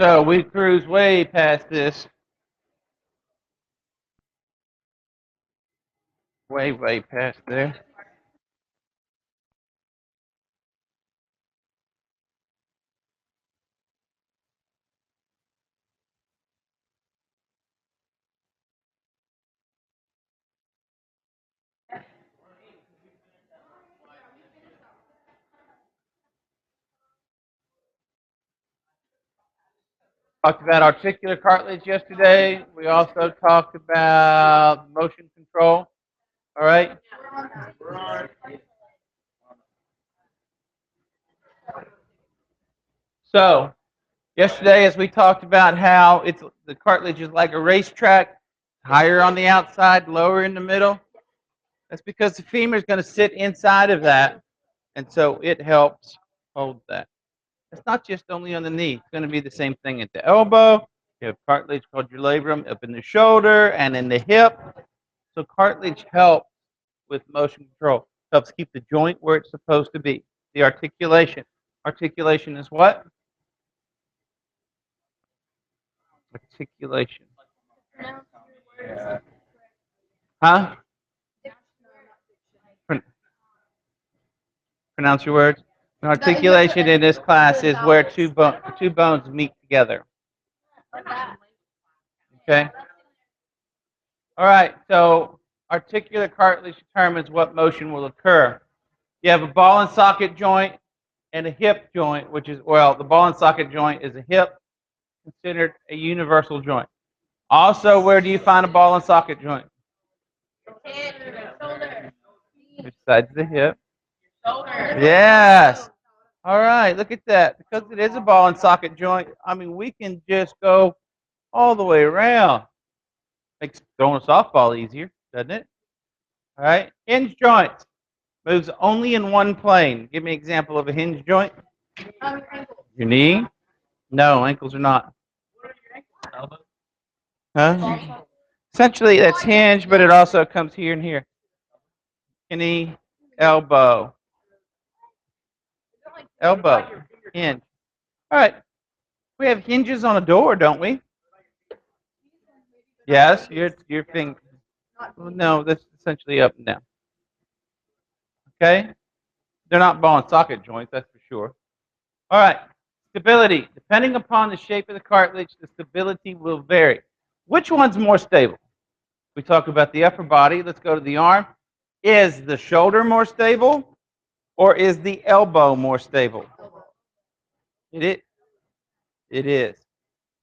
So we cruise way past this. Way past there. Talked about articular cartilage yesterday. We also talked about motion control. All right. So yesterday, as we talked about how the cartilage is like a racetrack, higher on the outside, lower in the middle. That's because the femur is going to sit inside of that, and so it helps hold that. It's not just only on the knee. It's going to be the same thing at the elbow. You have cartilage called your labrum up in the shoulder and in the hip. So cartilage helps with motion control. Helps keep the joint where it's supposed to be. The articulation. Articulation is what? Articulation. Huh? Pronounce your words. Articulation in this class is where two bones meet together. Okay? All right, so articular cartilage determines what motion will occur. You have a ball and socket joint and a hip joint, which is, well, the ball and socket joint is a hip, considered a universal joint. Also, where do you find a ball and socket joint? Besides the hip. Yes. All right, look at that. Because it is a ball and socket joint, I mean, we can just go all the way around. Makes throwing a softball easier, doesn't it? All right, hinge joints. Moves only in one plane. Give me an example of a hinge joint. Your knee? No, ankles are not. Huh? Essentially, that's hinge, but it also comes here and here. Knee, elbow. Elbow, hinge. All right. We have hinges on a door, don't we? Yes, your finger. No, that's essentially up and down. Okay? They're not ball and socket joints, that's for sure. All right. Stability. Depending upon the shape of the cartilage, the stability will vary. Which one's more stable? We talk about the upper body. Let's go to the arm. Is the shoulder more stable or is the elbow more stable? It is. It is.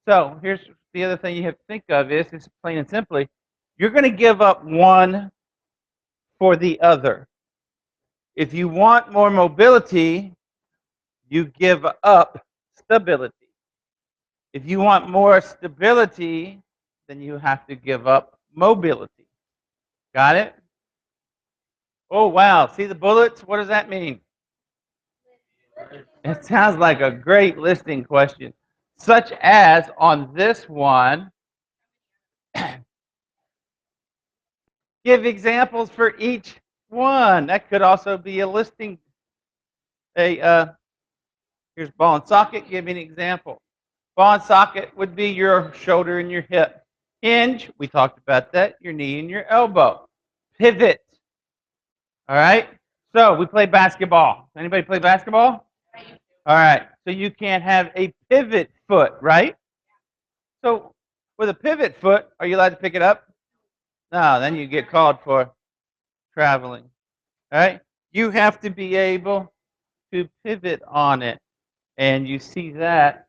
So here's the other thing you have to think of is plain and simply, you're going to give up one for the other. If you want more mobility, you give up stability. If you want more stability, then you have to give up mobility. Got it? Oh, wow. See the bullets? What does that mean? It sounds like a great listing question. Such as on this one, give examples for each one. That could also be a listing. Here's ball and socket. Give me an example. Ball and socket would be your shoulder and your hip. Hinge, we talked about that, your knee and your elbow. Pivot. All right? So we play basketball. Anybody play basketball? All right. So you can't have a pivot foot, right? So with a pivot foot, are you allowed to pick it up? No, then you get called for traveling. All right? You have to be able to pivot on it. And you see that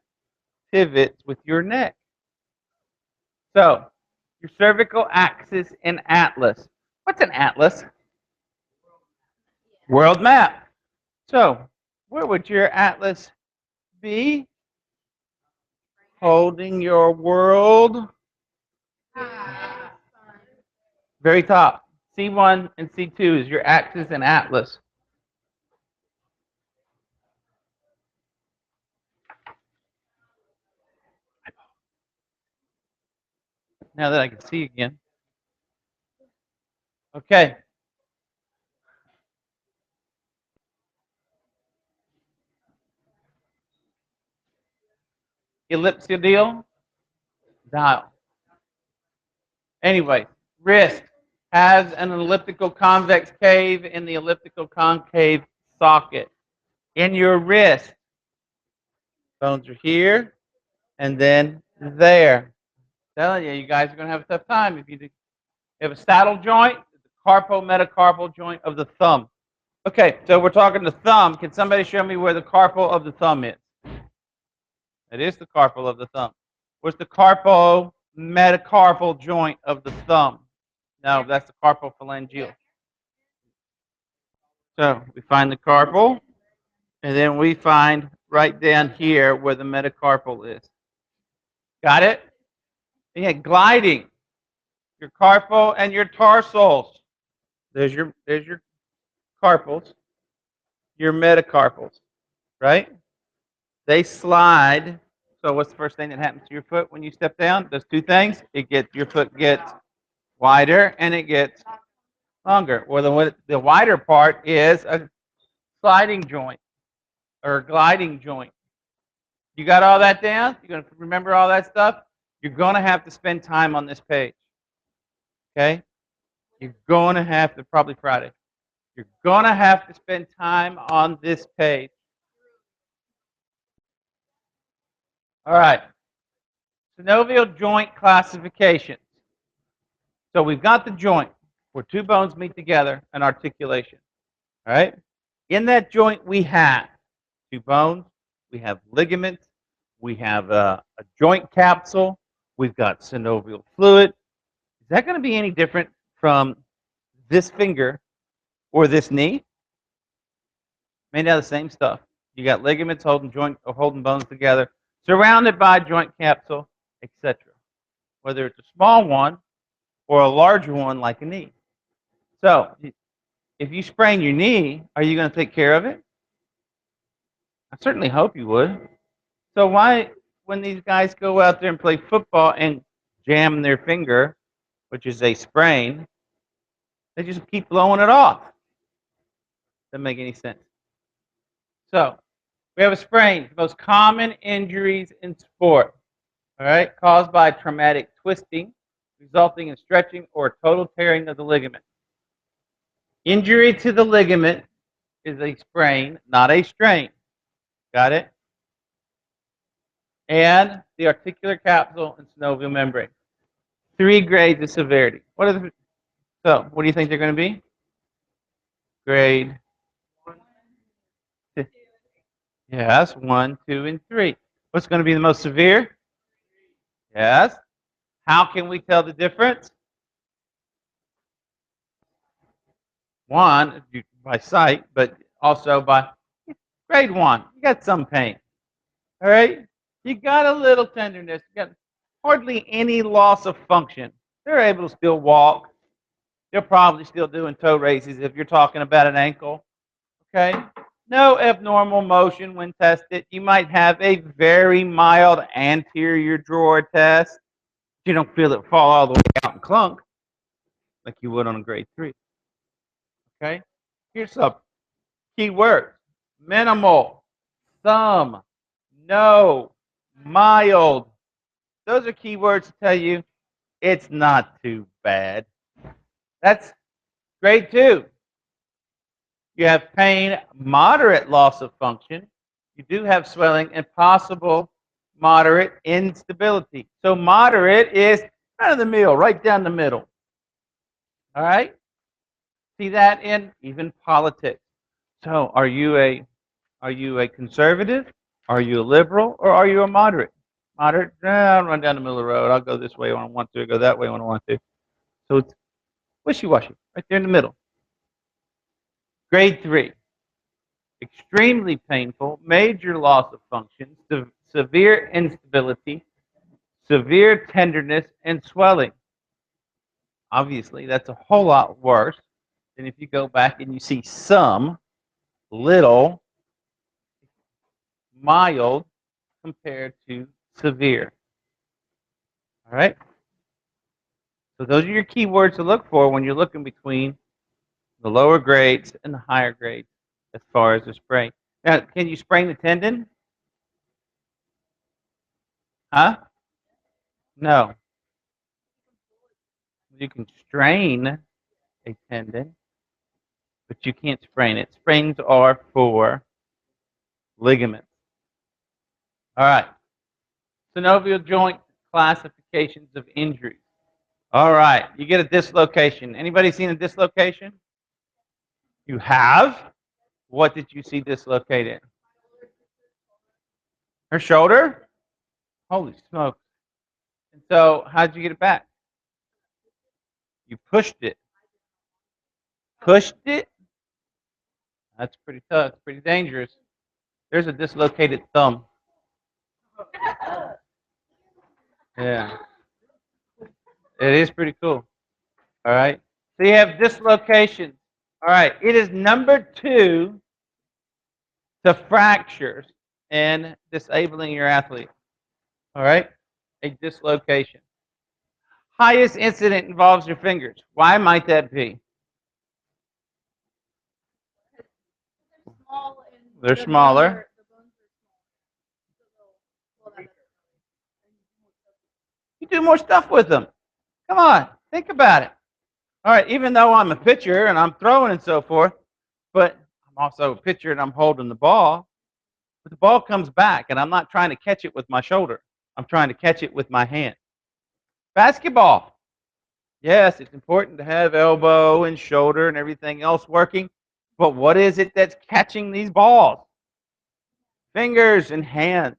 pivots with your neck. So your cervical axis and atlas. What's an atlas? World map. So where would your atlas be? Holding your world. Very top. C1 and C2 is your axis and atlas. Now that I can see again. Okay. ellipsoidal dial. Anyway, wrist has an elliptical convex cave in the elliptical concave socket. In your wrist, bones are here and then there. Telling you, you guys are going to have a tough time if you have a saddle joint, the carpometacarpal joint of the thumb. Okay, so we're talking the thumb. Can somebody show me where the carpal of the thumb is? It is the carpal of the thumb. Where's the carpometacarpal joint of the thumb? No, that's the carpophalangeal. So we find the carpal, and then we find right down here where the metacarpal is. Got it? Yeah, gliding. Your carpal and your tarsals. There's your carpals, your metacarpals, right? They slide. So what's the first thing that happens to your foot when you step down? There's two things. Your foot gets wider and it gets longer. Well, the wider part is a sliding joint or gliding joint. You got all that down? You're going to remember all that stuff? You're going to have to spend time on this page. Okay? You're going to have to, probably Friday. You're going to have to spend time on this page. All right. Synovial joint classifications. So we've got the joint where two bones meet together, an articulation. All right? In that joint, we have two bones, we have ligaments, we have a joint capsule, we've got synovial fluid. Is that going to be any different from this finger or this knee? Made out of the same stuff. You got ligaments holding bones together, surrounded by a joint capsule, etc. Whether it's a small one or a larger one like a knee. So, if you sprain your knee, are you going to take care of it? I certainly hope you would. So why, when these guys go out there and play football and jam their finger, which is a sprain, they just keep blowing it off? Doesn't make any sense. So, we have a sprain, the most common injuries in sport, all right, caused by traumatic twisting, resulting in stretching or total tearing of the ligament. Injury to the ligament is a sprain, not a strain. Got it? And the articular capsule and synovial membrane. 3 grades of severity. What do you think they're going to be? Grade 1, yes, 1, 2, and 3. What's going to be the most severe? Yes. How can we tell the difference? 1, by sight, but also by grade 1. You got some pain. All right? You got a little tenderness. You got hardly any loss of function. They're able to still walk. They're probably still doing toe races if you're talking about an ankle. Okay? No abnormal motion when tested. You might have a very mild anterior drawer test. You don't feel it fall all the way out and clunk like you would on a grade 3. Okay? Here's some key words. Minimal, some, no, mild. Those are key words to tell you it's not too bad. That's grade 2. You have pain, moderate loss of function. You do have swelling and possible moderate instability. So moderate is kind of the middle, right down the middle. All right? See that in even politics. So are you a conservative? Are you a liberal? Or are you a moderate? Moderate, I'll run down the middle of the road. I'll go this way when I want to, go that way when I want to. So it's wishy-washy, right there in the middle. Grade 3. Extremely painful, major loss of function, severe instability, severe tenderness, and swelling. Obviously, that's a whole lot worse than if you go back and you see some, little, mild, compared to severe. All right? So those are your key words to look for when you're looking between the lower grades and the higher grades as far as the sprain. Now, can you sprain the tendon? Huh? No. You can strain a tendon, but you can't sprain it. Sprains are for ligaments. All right. Synovial joint classifications of injuries. All right. You get a dislocation. Anybody seen a dislocation? You have? What did you see dislocated? Her shoulder? Holy smoke. And so, how'd you get it back? You pushed it. Pushed it? That's pretty tough. It's pretty dangerous. There's a dislocated thumb. Yeah. It is pretty cool. All right. So you have dislocations. All right. It is number 2 to fractures and disabling your athlete. All right. A dislocation. Highest incident involves your fingers. Why might that be? They're smaller. You do more stuff with them. Come on, think about it. All right, even though I'm a pitcher and I'm throwing and so forth, but I'm also a pitcher and I'm holding the ball, but the ball comes back and I'm not trying to catch it with my shoulder. I'm trying to catch it with my hand. Basketball. Yes, it's important to have elbow and shoulder and everything else working, but what is it that's catching these balls? Fingers and hands.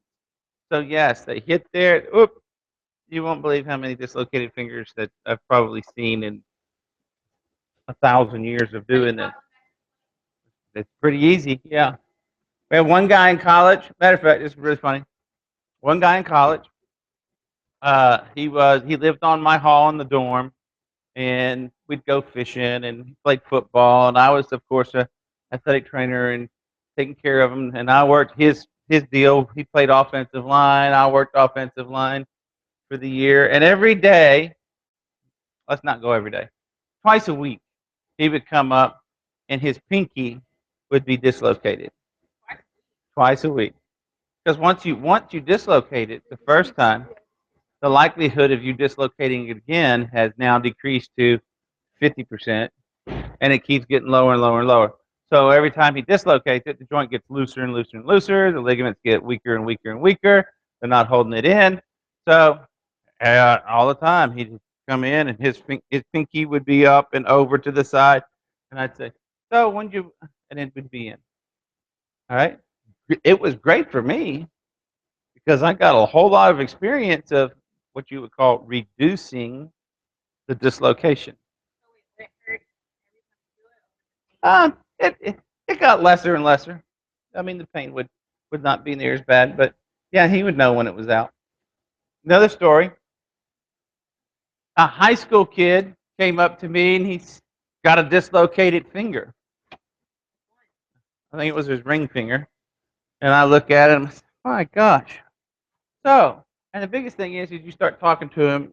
So yes, they hit there. Oop, you won't believe how many dislocated fingers that I've probably seen in 1,000 years of doing this. It's pretty easy, yeah. We had one guy in college. Matter of fact, it's really funny. One guy in college. He lived on my hall in the dorm, and we'd go fishing and he played football, and I was of course a athletic trainer and taking care of him. And I worked his deal. He played offensive line. I worked offensive line for the year, and every day. Let's not go every day. Twice a week, he would come up, and his pinky would be dislocated. Twice a week. Because once you dislocate it the first time, the likelihood of you dislocating it again has now decreased to 50%, and it keeps getting lower and lower and lower. So every time he dislocates it, the joint gets looser and looser and looser. The ligaments get weaker and weaker and weaker. They're not holding it in. So all the time he'd come in and his pinky would be up and over to the side, and I'd say, "So when you," and it would be in. All right. It was great for me because I got a whole lot of experience of what you would call reducing the dislocation. Uh, it got lesser and lesser. I mean, the pain would not be near as bad, but yeah, he would know when it was out. Another story. A high school kid came up to me and he's got a dislocated finger. I think it was his ring finger. And I look at him, my gosh. So, and the biggest thing is you start talking to him,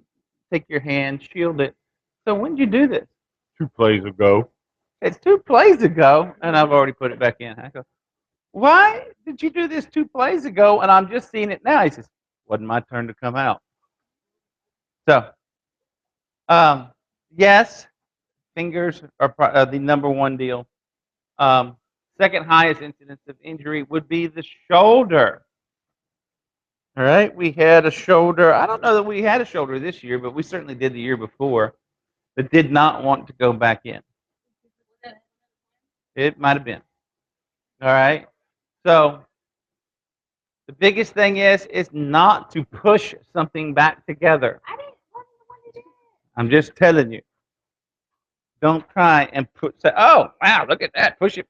take your hand, shield it. So when did you do this? 2 plays ago. It's 2 plays ago, and I've already put it back in. I go, why did you do this 2 plays ago, and I'm just seeing it now? He says, wasn't my turn to come out. So, yes, fingers are the number one deal. Second highest incidence of injury would be the shoulder. All right, we had a shoulder. I don't know that we had a shoulder this year, but we certainly did the year before that did not want to go back in. It might have been. All right. So the biggest thing is not to push something back together. I'm just telling you. Don't try and say, oh, wow, look at that. Push it.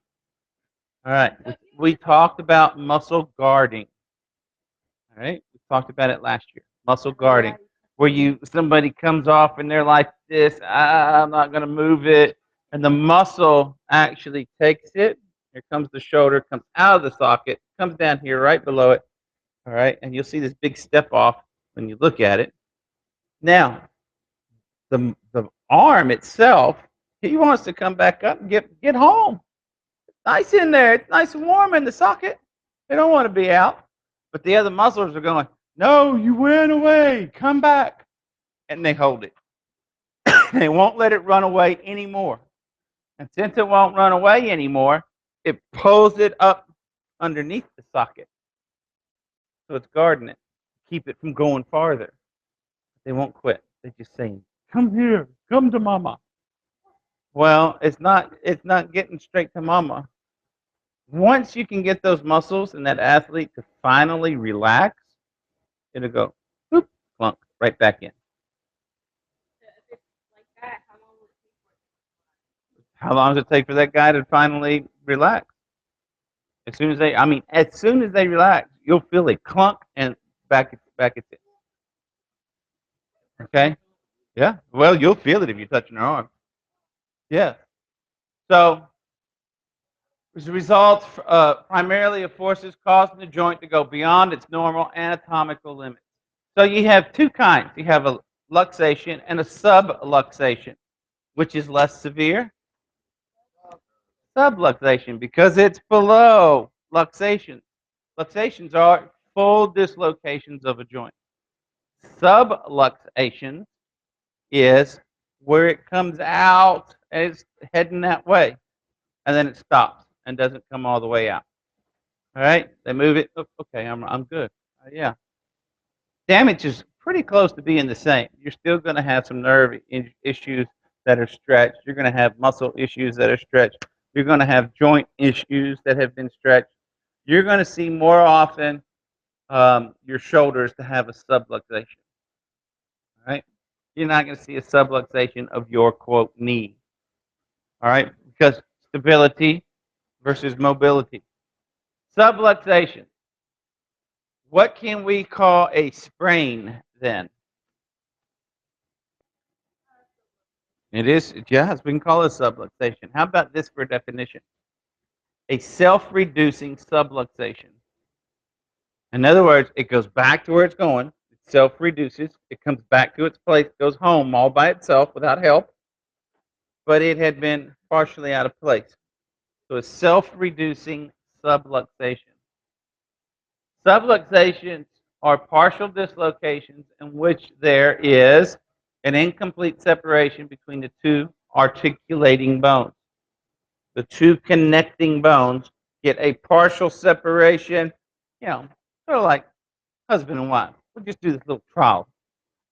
All right. We talked about muscle guarding. All right. We talked about it last year. Muscle guarding. Where somebody comes off and they're like this, I'm not going to move it. And the muscle actually takes it. Here comes the shoulder, comes out of the socket, comes down here right below it. All right. And you'll see this big step off when you look at it. Now, the arm itself, he wants to come back up and get home. It's nice in there. It's nice and warm in the socket. They don't want to be out. But the other muscles are going, No, you went away. Come back. And they hold it. They won't let it run away anymore. And since it won't run away anymore, it pulls it up underneath the socket. So it's guarding it. Keep it from going farther. They won't quit. They just say, come here. Come to mama. Well, it's not getting straight to mama. Once you can get those muscles and that athlete to finally relax, it'll go, whoop, plunk, right back in. How long does it take for that guy to finally relax? As soon as they relax, you'll feel a clunk and back it's it. Okay? Yeah. Well, you'll feel it if you're touching their arm. Yeah. So, as a result primarily of forces causing the joint to go beyond its normal anatomical limits. So you have two kinds. You have a luxation and a subluxation. Which is less severe? Subluxation, because it's below luxation. Luxations are full dislocations of a joint. Subluxation is where it comes out and it's heading that way, and then it stops and doesn't come all the way out. All right, they move it. Okay, I'm good. Yeah, damage is pretty close to being the same. You're still going to have some nerve issues that are stretched. You're going to have muscle issues that are stretched. You're going to have joint issues that have been stretched. You're going to see more often your shoulders to have a subluxation. All right, you're not going to see a subluxation of your quote knee. All right, because stability versus mobility. Subluxation. What can we call a sprain then? It is, yes, we can call it subluxation. How about this for a definition? A self-reducing subluxation. In other words, it goes back to where it's going, it self-reduces, it comes back to its place, goes home all by itself without help, but it had been partially out of place. So a self-reducing subluxation. Subluxations are partial dislocations in which there is an incomplete separation between the two articulating bones. The two connecting bones get a partial separation, sort of like husband and wife. We'll just do this little trial.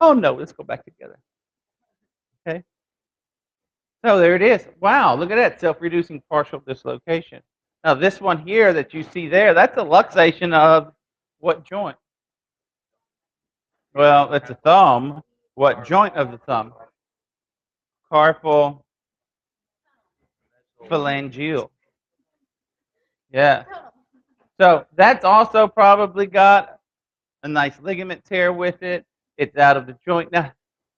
Oh no, let's go back together. Okay? So there it is. Wow, look at that, self-reducing partial dislocation. Now this one here that you see there, that's a luxation of what joint? Well, it's a thumb. What joint of the thumb? Carpal phalangeal. Yeah. So that's also probably got a nice ligament tear with it. It's out of the joint. Now,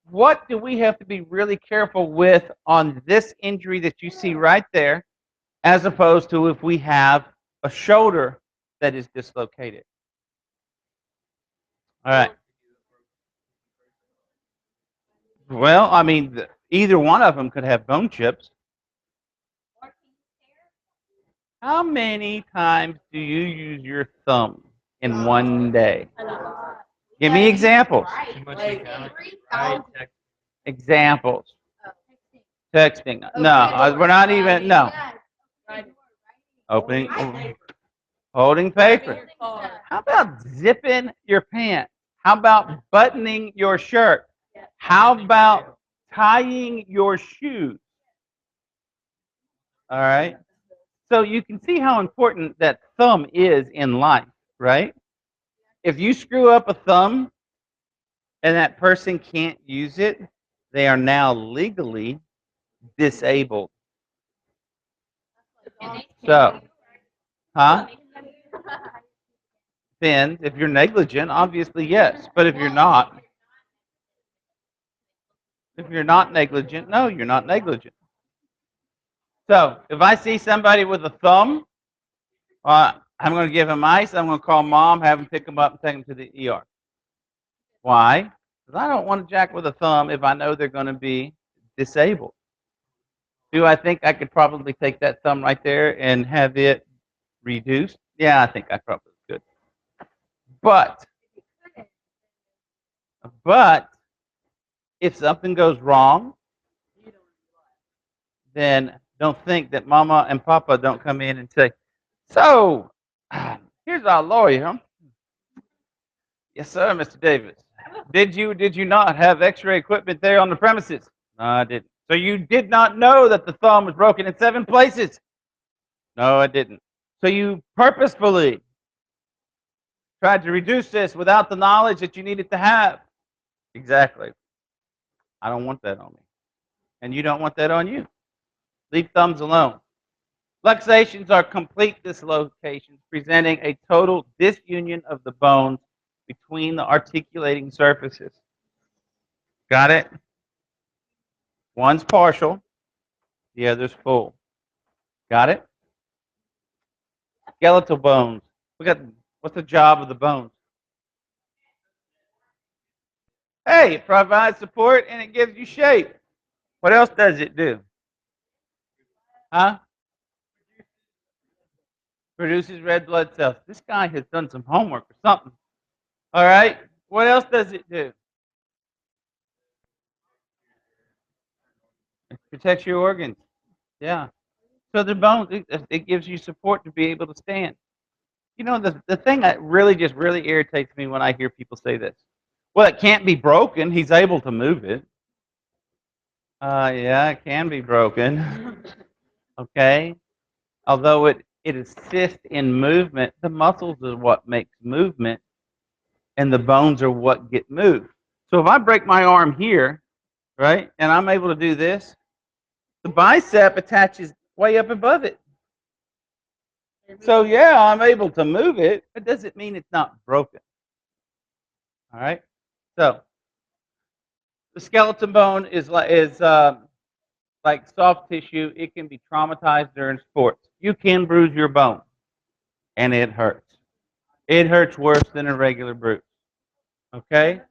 what do we have to be really careful with on this injury that you see right there, as opposed to if we have a shoulder that is dislocated? All right. Well, either one of them could have bone chips. How many times do you use your thumb in one day? Give me examples. Examples. Texting. No, we're not even. No. Opening. Holding paper. How about zipping your pants? How about buttoning your shirt? How about tying your shoes? All right. So you can see how important that thumb is in life, right? If you screw up a thumb and that person can't use it, they are now legally disabled. So, huh? Depends. If you're negligent, obviously yes. But if you're not negligent, no, you're not negligent. So, if I see somebody with a thumb, I'm going to give him ice. I'm going to call mom, have him pick him up, and take him to the ER. Why? Because I don't want to jack with a thumb if I know they're going to be disabled. Do I think I could probably take that thumb right there and have it reduced? Yeah, I think I probably could. But But if something goes wrong, then don't think that Mama and Papa don't come in and say, "So, here's our lawyer." Yes, sir, Mr. Davis. Did you not have X-ray equipment there on the premises? No, I didn't. So you did not know that the thumb was broken in 7 places? No, I didn't. So you purposefully tried to reduce this without the knowledge that you needed to have? Exactly. I don't want that on me. And you don't want that on you. Leave thumbs alone. Luxations are complete dislocations, presenting a total disunion of the bones between the articulating surfaces. Got it? One's partial, the other's full. Got it? Skeletal bones. What's the job of the bones? Hey, it provides support and it gives you shape. What else does it do? Huh? Produces red blood cells. This guy has done some homework or something. All right. What else does it do? It protects your organs. Yeah. So the bones, it gives you support to be able to stand. You know, the thing that really irritates me when I hear people say this. Well, it can't be broken. He's able to move it. Yeah, it can be broken. Okay. Although it assists in movement, the muscles are what makes movement, and the bones are what get moved. So if I break my arm here, right, and I'm able to do this, the bicep attaches way up above it. So yeah, I'm able to move it. It doesn't mean it's not broken. All right. So the skeleton bone is like soft tissue. It can be traumatized during sports. You can bruise your bone, and it hurts. It hurts worse than a regular bruise. Okay.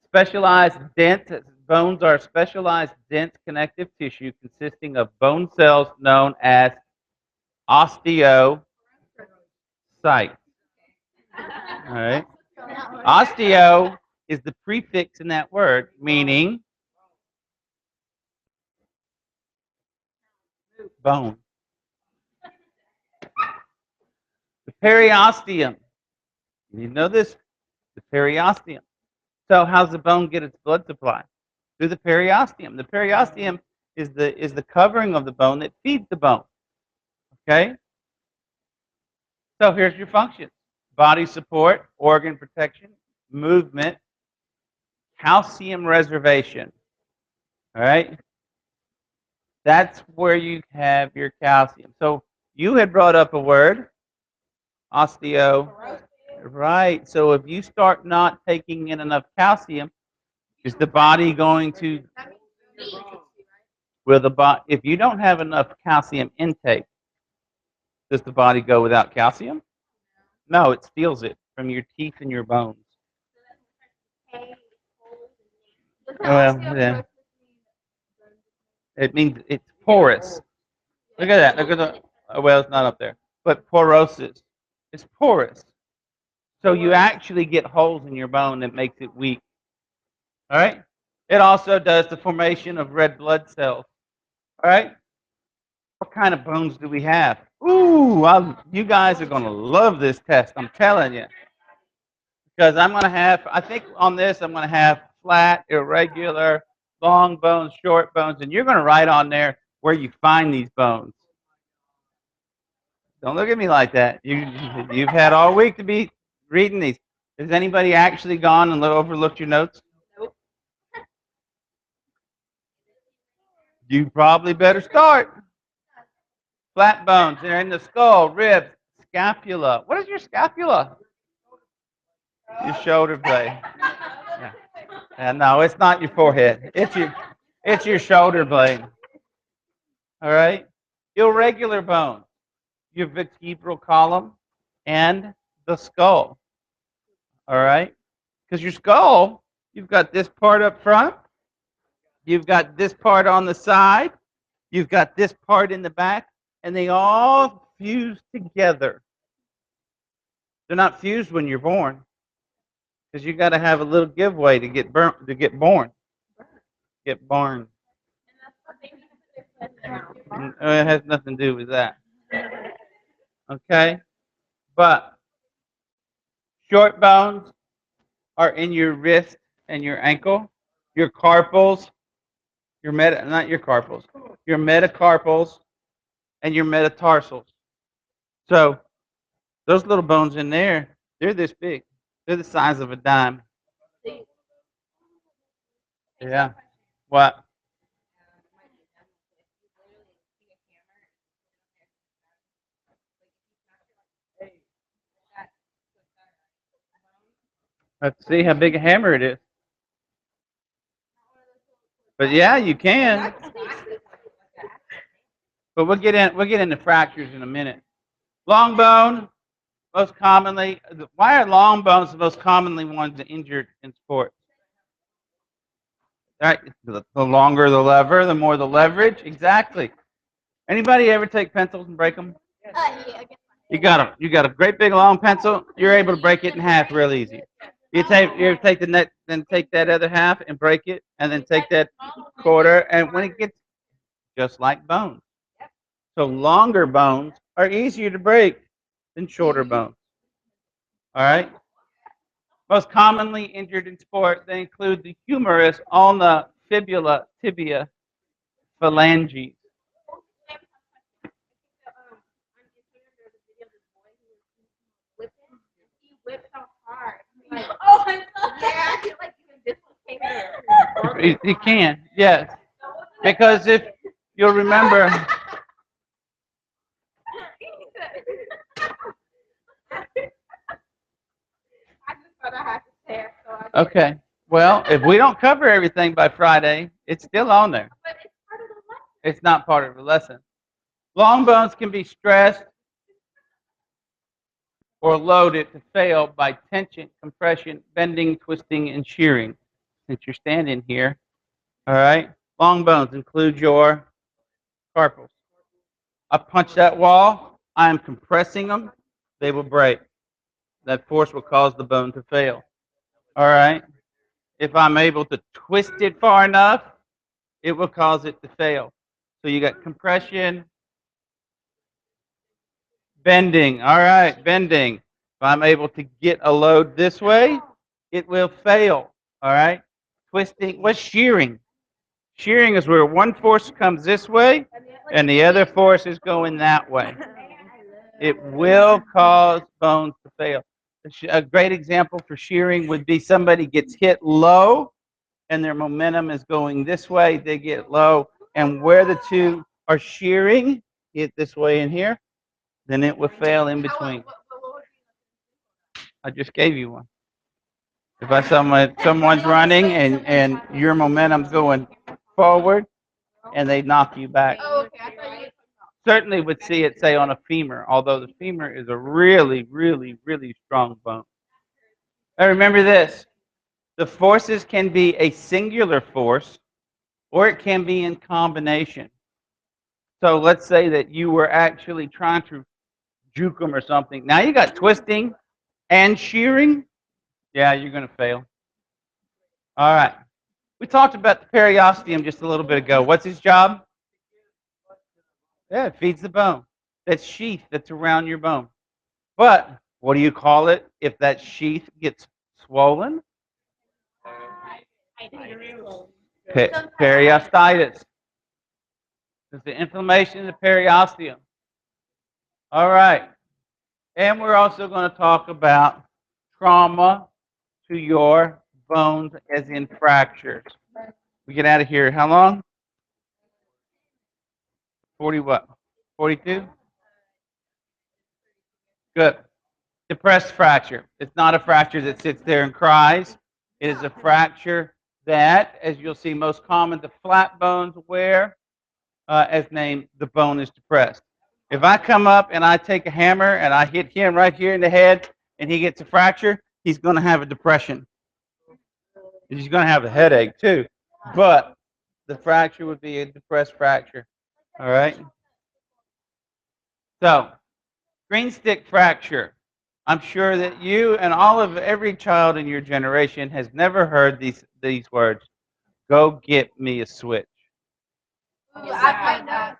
Specialized dense bones are specialized dense connective tissue consisting of bone cells known as osteocytes. All right. Osteo is the prefix in that word, meaning bone. The periosteum. You know this? The periosteum. So how's the bone get its blood supply? Through the periosteum. The periosteum is the covering of the bone that feeds the bone. Okay? So here's your functions. Body support, organ protection, movement, calcium reservation. All right? That's where you have your calcium. So you had brought up a word, osteo. Right. So if you start not taking in enough calcium, is the body going to if you don't have enough calcium intake, does the body go without calcium? No, it steals it from your teeth and your bones. Well, yeah. It means it's porous. Look at that. Look at the. Well, it's not up there, but porosis. It's porous. So you actually get holes in your bone that makes it weak. All right. It also does the formation of red blood cells. All right. What kind of bones do we have? Ooh, you guys are going to love this test. I'm telling you, because I'm going to have. I think on this I'm going to have flat, irregular, long bones, short bones, and you're going to write on there where you find these bones. Don't look at me like that. You've had all week to be reading these. Has anybody actually gone and overlooked your notes? Nope. You probably better start. Flat bones. They're in the skull, ribs, scapula. What is your scapula? Your shoulder blade. Yeah. And no, it's not your forehead. It's your shoulder blade. All right. Irregular bones. Your vertebral column and the skull. All right. Because your skull, you've got this part up front, you've got this part on the side, you've got this part in the back, and they all fuse together. They're not fused when you're born. Because you got to have a little giveaway to get burnt, to get born. Get born. It has nothing to do with that. Okay? But short bones are in your wrist and your ankle, your carpals, not your carpals, your metacarpals and your metatarsals. So those little bones in there, they're this big. They're the size of a dime. Yeah. What? Let's see how big a hammer it is. But yeah, you can. But we'll get into fractures in a minute. Long bone, most commonly. Why are long bones the most commonly ones injured in sports? Right. The longer the lever, the more the leverage. Exactly. Anybody ever take pencils and break them? Yeah. You got a great big long pencil. You're able to break it in half real easy. You take the net, then take that other half and break it, and then take that quarter, and when it gets just like bones. So longer bones are easier to break than shorter bones. All right. Most commonly injured in sport, they include the humerus, ulna, fibula, tibia, phalanges. He can, yes. Because if you'll remember, okay. Well, if we don't cover everything by Friday, it's still on there. It's not part of the lesson. Long bones can be stressed or loaded to fail by tension, compression, bending, twisting, and shearing. Since you're standing here, all right. Long bones include your carpals. I punch that wall. I am compressing them. They will break. That force will cause the bone to fail. All right. If I'm able to twist it far enough, it will cause it to fail. So you got compression, bending. All right, bending. If I'm able to get a load this way, it will fail. All right. Twisting. What's shearing? Shearing is where one force comes this way and the other force is going that way. It will cause bones to fail. A great example for shearing would be somebody gets hit low and their momentum is going this way, they get low, and where the two are shearing, hit this way in here, then it will fail in between. I just gave you one. If someone's running and your momentum's going forward and they knock you back. Certainly would see it, say, on a femur, although the femur is a really, really, really strong bone. Now remember this. The forces can be a singular force or it can be in combination. So let's say that you were actually trying to juke them or something. Now you got twisting and shearing. Yeah, you're going to fail. All right. We talked about the periosteum just a little bit ago. What's his job? Yeah, it feeds the bone. That sheath that's around your bone. But what do you call it if that sheath gets swollen? Periostitis. It's the inflammation of the periosteum. All right. And we're also going to talk about trauma to your bones, as in fractures. We get out of here. How long? 40 what? 42? Good. Depressed fracture. It's not a fracture that sits there and cries. It is a fracture that, as you'll see, most common the flat bones where, as named, the bone is depressed. If I come up and I take a hammer and I hit him right here in the head and he gets a fracture, he's going to have a depression. He's going to have a headache too. But the fracture would be a depressed fracture. All right? So, Greenstick fracture. I'm sure that you and all of every child in your generation has never heard these words. Go get me a switch. Ooh, I've heard that.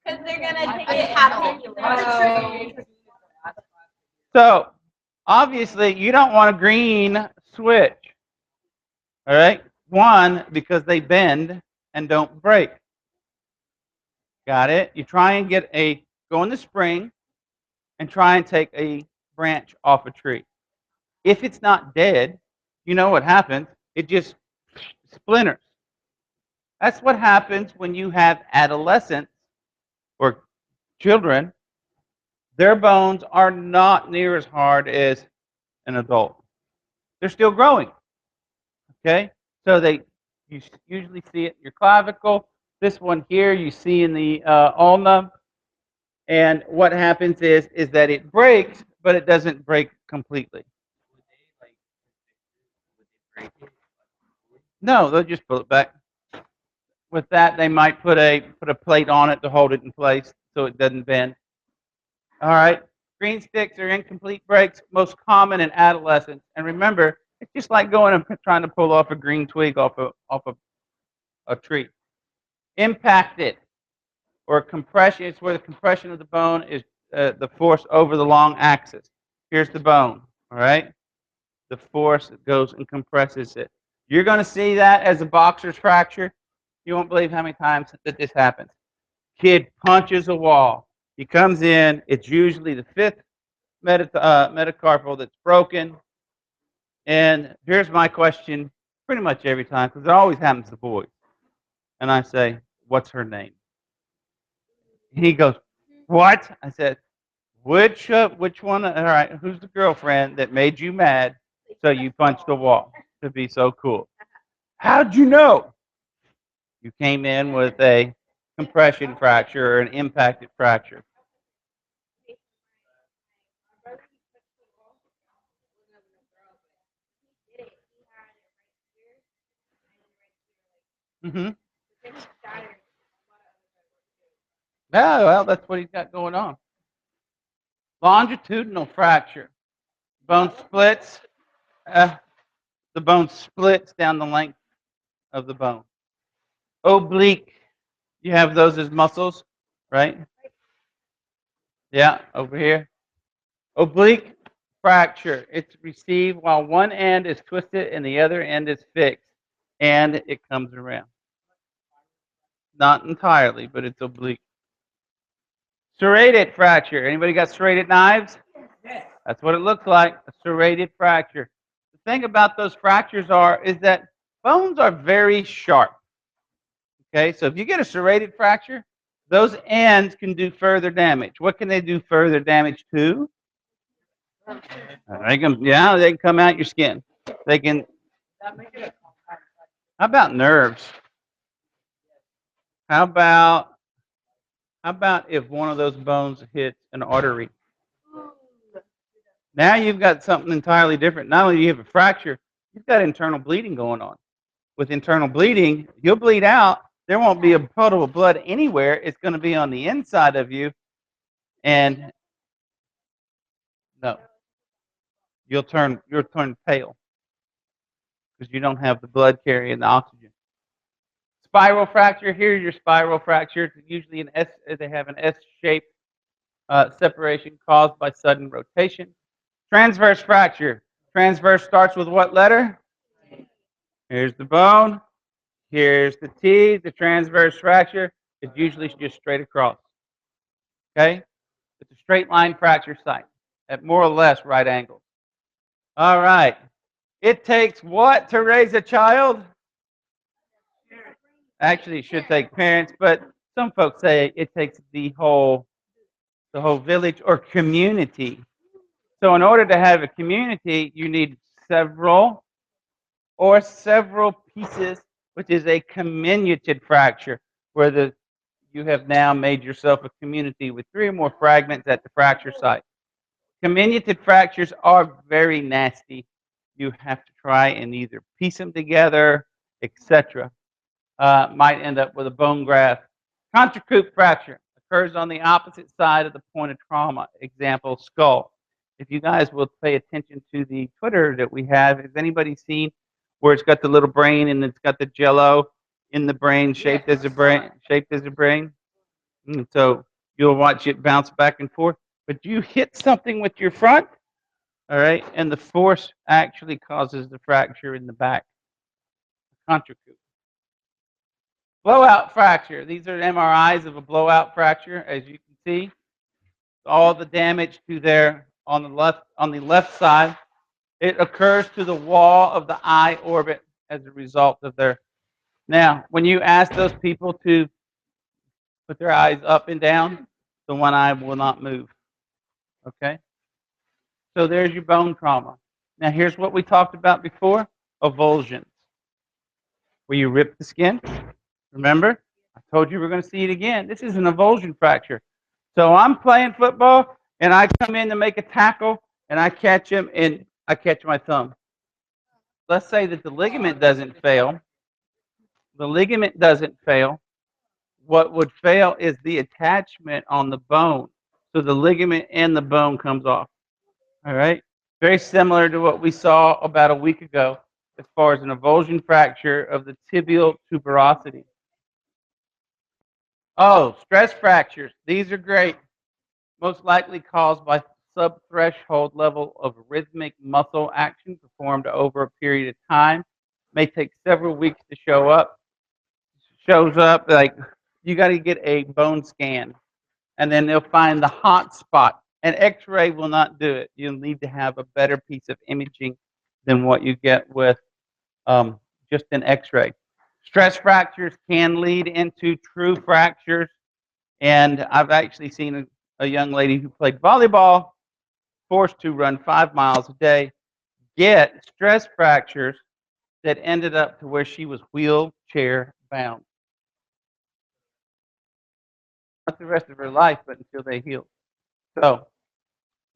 Because they're gonna take it happy. So obviously you don't want a green switch. All right? One, because they bend and don't break. Got it? You try and go in the spring and try and take a branch off a tree. If it's not dead, you know what happens? It just splinters. That's what happens when you have adolescents or children. Their bones are not near as hard as an adult. They're still growing. Okay? So you usually see it in your clavicle. This one here you see in the ulna. And what happens is that it breaks, but it doesn't break completely. No, they'll just pull it back. With that, they might put a plate on it to hold it in place so it doesn't bend. All right. Green sticks are incomplete breaks, most common in adolescence. And remember, it's just like going and trying to pull off a green twig off a tree. Impacted or compression, it's where the compression of the bone is the force over the long axis. Here's the bone, all right? The force that goes and compresses it. You're going to see that as a boxer's fracture. You won't believe how many times that this happens. Kid punches a wall. He comes in. It's usually the fifth metacarpal that's broken. And here's my question pretty much every time, because it always happens to boys. And I say, what's her name? He goes, what? I said, which one? All right, who's the girlfriend that made you mad so you punched the wall to be so cool? How'd you know? You came in with a compression fracture or an impacted fracture. Mm-hmm. Yeah, well, that's what he's got going on. Longitudinal fracture. Bone splits. Uh, the bone splits down the length of the bone. Oblique. You have those as muscles, right? Yeah, over here. Oblique fracture. It's received while one end is twisted and the other end is fixed, and it comes around. Not entirely, but it's oblique. Serrated fracture. Anybody got serrated knives? That's what it looks like, a serrated fracture. The thing about those fractures is that bones are very sharp. Okay, so if you get a serrated fracture, those ends can do further damage. What can they do further damage to? They can come out your skin. They can. How about nerves? How about if one of those bones hits an artery? Now you've got something entirely different. Not only do you have a fracture, you've got internal bleeding going on. With internal bleeding, you'll bleed out. There won't be a puddle of blood anywhere. It's going to be on the inside of you, and no, you'll turn pale because you don't have the blood carrying the oxygen. Spiral fracture. Here's your spiral fracture. It's usually an S. They have an S-shaped separation caused by sudden rotation. Transverse fracture. Transverse starts with what letter? Here's the bone. Here's the T. The transverse fracture is usually just straight across. Okay? It's a straight line fracture site at more or less right angles. All right. It takes what to raise a child? Actually, it should take parents, but some folks say it takes the whole village or community. So in order to have a community, you need several pieces, which is a comminuted fracture, where you have now made yourself a community with 3 or more fragments at the fracture site. Comminuted fractures are very nasty. You have to try and either piece them together, etc. Might end up with a bone graft. Contrecoup fracture occurs on the opposite side of the point of trauma. Example, skull. if you guys will pay attention to the Twitter that we have, has anybody seen where it's got the little brain and it's got the jello in the brain shaped as a brain, so you'll watch it bounce back and forth. But you hit something with your front, all right, and the force actually causes the fracture in the back, controcute. Blowout fracture. These are MRIs of a blowout fracture, as you can see. All the damage to there on the left side. It occurs to the wall of the eye orbit as a result of their. Now, when you ask those people to put their eyes up and down, the one eye will not move. Okay? So there's your bone trauma. Now, here's what we talked about before, avulsions, where you rip the skin. Remember? I told you we're going to see it again. This is an avulsion fracture. So I'm playing football, and I come in to make a tackle, and I catch him, and I catch my thumb. Let's say that the ligament doesn't fail. The ligament doesn't fail. What would fail is the attachment on the bone. So the ligament and the bone comes off. All right? Very similar to what we saw about a week ago as far as an avulsion fracture of the tibial tuberosity. Oh, stress fractures. These are great. Most likely caused by subthreshold level of rhythmic muscle action performed over a period of time. May take several weeks to show up. Shows up like you got to get a bone scan, and then they'll find the hot spot. An X-ray will not do it. You'll need to have a better piece of imaging than what you get with just an X-ray. Stress fractures can lead into true fractures, and I've actually seen a young lady who played volleyball, forced to run 5 miles a day, get stress fractures that ended up to where she was wheelchair bound. Not the rest of her life, but until they heal. So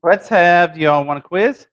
let's have, y'all want a quiz?